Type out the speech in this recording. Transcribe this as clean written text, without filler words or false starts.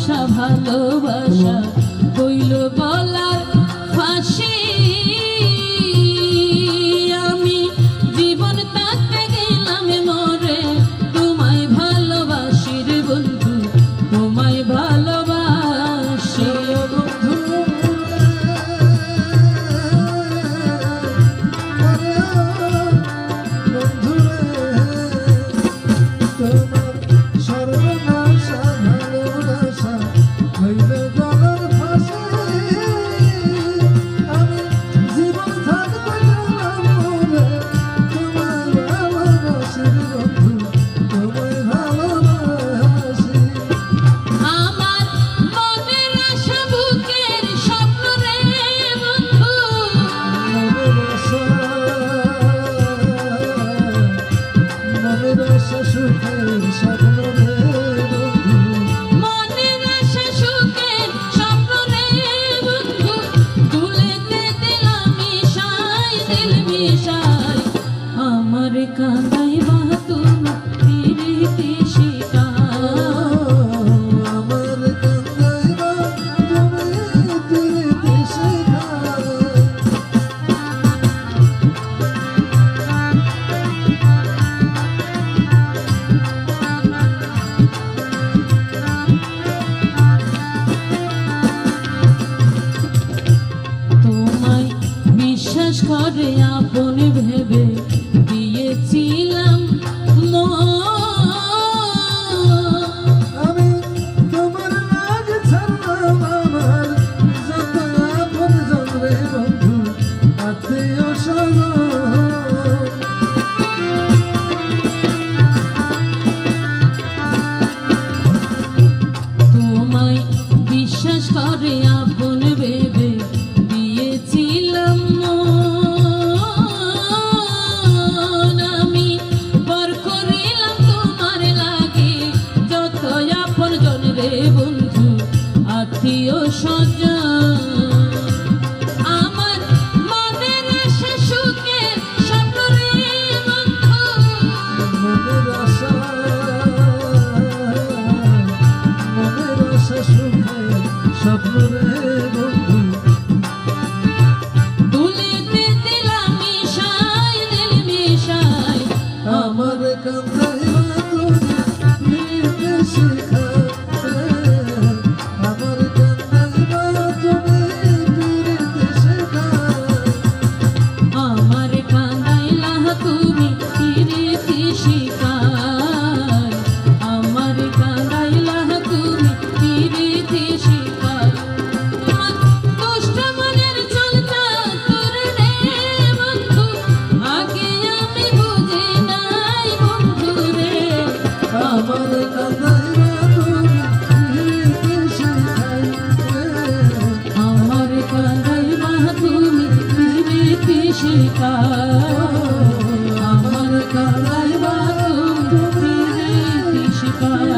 আশা ভালোবাসা হইল গলার ফাঁসি। আমি জীবন থাকতে গেলাম মরে, তোমায় ভালোবাসি রে বন্ধু, তোমায় ভালোবাসি। আমার কাঁদাই বাহাতুর পিরিতি শিকা, আমার কাঁদাই বাহাতুর পিরিতি শিকা। তোমায় বিশ্বাস করে আপন ভেবে দিয়েছিলাম আমি তোমার রাগ ছাড়লাম, আমার যত আপন জন রে বন্ধু, আত্মীয় স্বজন। তোমায় বিশ্বাস করে আপন ভেবে দিয়েছিলাম আমি পর করিলাম তোমার লাগে যত আপন জন রে বন্ধু, আত্মীয় স্বজন। আমার মনের আশা সুখে স্বপ্ন রে বন্ধু, মনের আশা সুখে স্বপ্ন রে বন্ধু, তুলিতে দিলাম মিশাই দিল মিশাই। আমার কাঁদাই বাহাতুর পিরিতি শিকা। আমার কাঁদাই বাহাতুর পিরিতি শিকা। আমার কাঁদাইলা তুমি পিরিতি শিকার, আমার কাঁদাইলা তুমি পিরিতি শিকার। দুষ্ট মনের চলতা তোর রে বন্ধু, আগে আমি বুঝি নাই বন্ধু রে। আমার কাঁদাই বাহাতুর পিরিতি শিকা। আমার কাঁদাইলা তুমি পিরিতি শিকার, আমার কাঁদাইলা তুমি পিরিতি শিকার।